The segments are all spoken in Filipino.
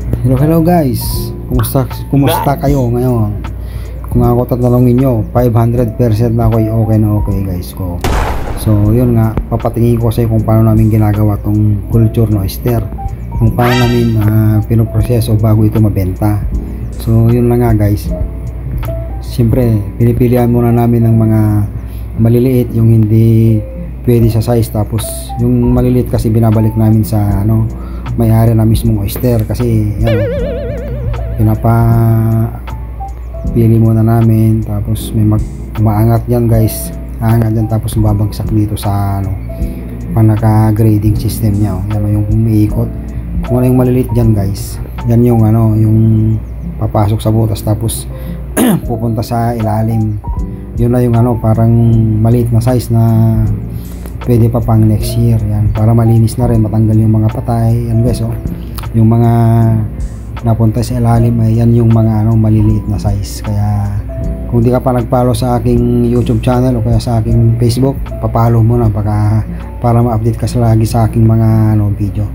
Hello guys, kumusta kayo ngayon? Kung ako tatanungin nyo, 500% na ako okay guys ko. So yun nga, papatingin ko sa kung paano namin ginagawa tong culture no oyster, kung paano namin pinoproseso bago ito mabenta. So yun lang nga guys, siyempre pinipilian muna namin ng mga maliliit, yung hindi pwede sa size, tapos yung maliliit kasi binabalik namin sa may-ari na mismong oyster, kasi yan pinapapili muna namin, tapos may umaangat yan guys, aangat yan, tapos babagsak dito sa panaka grading system niya. Yan yung umiikot. Kung ano yung maliliit dyan guys, yan yung yung papasok sa butas, tapos pupunta sa ilalim. Yun na yung parang maliit na size na pwede pa pang next year. Yan, para malinis na rin, matanggal yung mga patay. Yan guys, yung mga napunta sa ilalim ay yan yung mga maliliit na size. Kaya kung di ka pa nag-follow sa aking YouTube channel o kaya sa aking Facebook, pa-follow mo na para ma-update ka lagi sa aking mga video.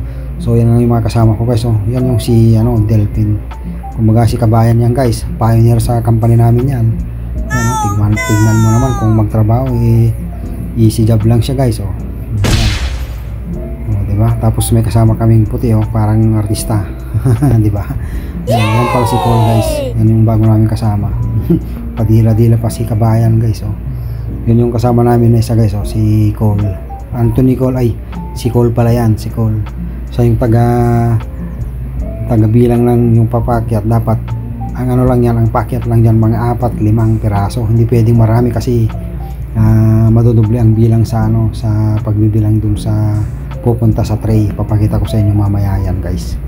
So yan yung mga kasama ko guys. Yan yung si Delphin. Kumbaga si kabayan yan guys, pioneer sa company namin yan. Tignan mo naman kung magtrabaho, easy job lang siya guys. Diba? Tapos may kasama kaming puti, parang artista. Diba? Yan pala si Cole guys, yan yung bago namin kasama. Padila-dila pa si kabayan guys. Yun yung kasama namin na isa guys, si Cole, Anthony Cole. Ay, si Cole pala yan, si Cole. Siya yung taga-bilang lang yung papakyat. Dapat ang lang yan, ang pakyat lang yan mga 4-5 piraso, hindi pwedeng marami kasi madodoble ang bilang sa sa pagbibilang dun sa pupunta sa tray. Papakita ko sa inyo mamaya yan guys.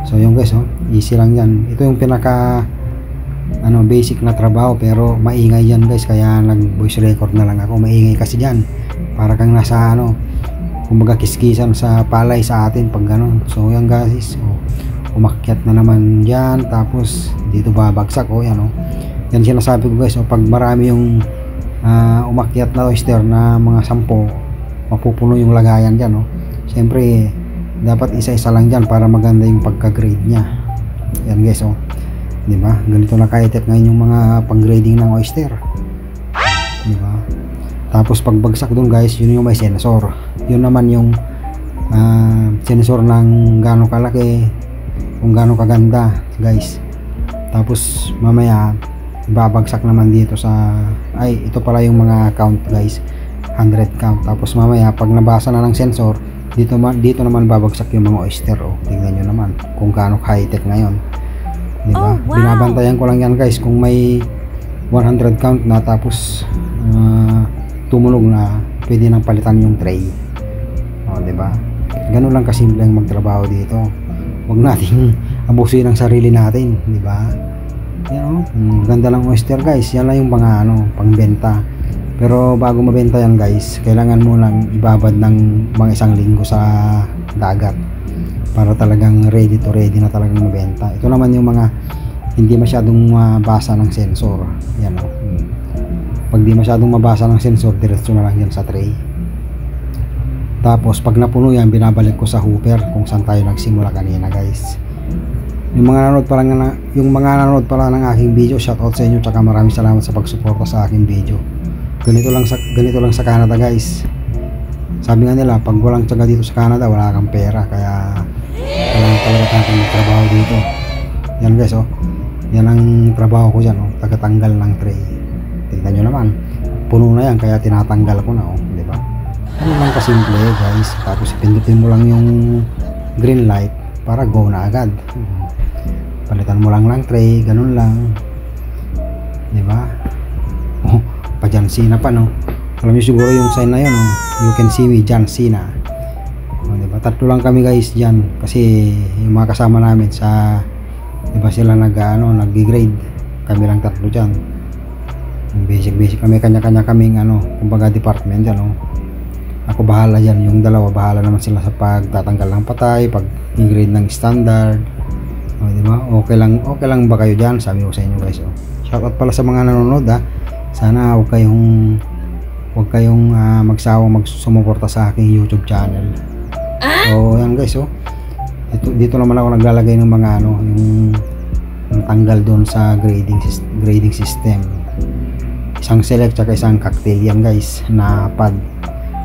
So yung guys, easy lang yan. Ito yung pinaka basic na trabaho, pero maingay yan guys, kaya nag voice record na lang ako. Maingay kasi dyan, para kang nasa kumbaga kiskisan sa palay sa atin pag gano'n. So yan guys, umakyat na naman dyan, tapos dito babagsak. Yan sinasabi ko guys, pag marami yung umakyat na oyster na mga 10, mapupuno yung lagayan dyan. Siyempre dapat isa-isa lang dyan para maganda yung pagka-grade nya. Yan guys, diba? Ganito na ka-tech ngayon yung mga pang-grading ng oyster, diba? Tapos pagbagsak dun guys, yun yung may sensor. Yun naman yung sensor ng gaano kalaki, kung gaano kaganda guys. Tapos mamaya babagsak naman dito sa ito pala yung mga count guys, 100 count. Tapos mamaya pag nabasa na ng sensor, dito naman babagsak yung mga oyster. Tingnan nyo naman kung gaano high-tech ngayon, diba? Wow. Binabantayan ko lang yan guys, kung may 100 count na tapos tumunog na, pwede nang palitan yung tray. Diba? Ganun lang kasimple ang magtrabaho dito. Huwag nating abusin ang sarili natin, diba? Yan, ganda lang oyster guys. Yan lang yung mga pangbenta. Pero bago mabenta yan guys, kailangan mo lang ibabad ng mga 1 linggo sa dagat para talagang ready na talagang mabenta. Ito naman yung mga hindi masyadong mabasa ng sensor. Yan pag di masyadong mabasa ng sensor, diretso na lang yan sa tray. Tapos pag napuno yan, binabalik ko sa hooper kung saan tayo nagsimula kanina guys. Yung mga nanonood pala ng aking video, shoutout sa inyo, tsaka maraming salamat sa pagsuporta sa aking video. Ganito lang sa Canada guys. Sabi nga nila, pag walang tiyaga dito sa Canada, wala kang pera. Kaya kailangan talaga natin magtrabaho dito. Yan guys, yan ang trabaho ko dyan, tagatanggal ng tray. Tignan nyo naman, puno na yan, kaya tinatanggal ko na, diba? Ano lang kasimple guys. Tapos pindutin mo lang yung green light para go na agad. Palitan mo lang ng tray, ganun lang, diba? Pa John Cena pa, alam niyo siguro yung sign na yun, you can see me, John Cena. Diba? 3 lang kami guys dyan, kasi yung mga kasama namin sa, diba, sila nag-grade, kami lang 3 dyan. Basic kami, kanya-kanya kaming kumbaga department dyan. Ako bahala dyan, yung 2 bahala naman sila sa pagtatanggal ng patay, pag-grade ng standard. Diba? Okay lang ba kayo dyan? Sabi ko sa inyo guys. Shoutout pala sa mga nanonood. Sana huwag kayong magsawang sumuporta sa aking YouTube channel. So yan guys, Dito naman ako naglalagay ng mga ano, yung tanggal doon sa grading system. Isang select tsaka isang cocktail yan guys na pad.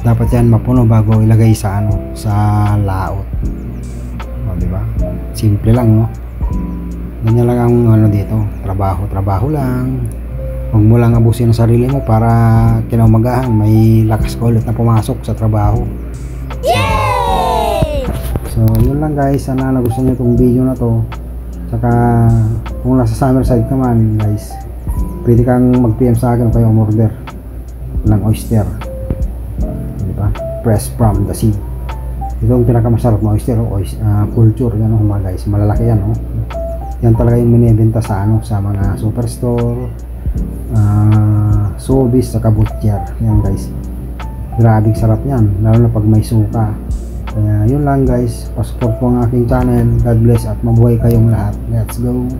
Dapat yan mapuno bago ilagay sa ano, sa laot. O, di ba? Simple lang, no? Ganyan lang ang ano dito, trabaho lang. Huwag mo lang abusin ang sarili mo para kinaumagahan may lakas ka ulit na pumasok sa trabaho. Yay! So yun lang guys, sana nagustuhan nyo itong video na to. Saka kung nasa Summerside ka man guys, pwede kang mag PM sa akin kayo order ng oyster, diba? Fresh from the sea. Ito ang pinakamasarap na oyster, culture yan mga guys, malalaki yan, oh. Yan talaga yung binibenta sa ano, sa mga superstore, Sobeys sa Butcher. Yan guys, grabe sarap yan, lalo na pag may suka. Kaya yun lang guys, pasupport po ang aking channel. God bless at mabuhay kayong lahat. Let's go.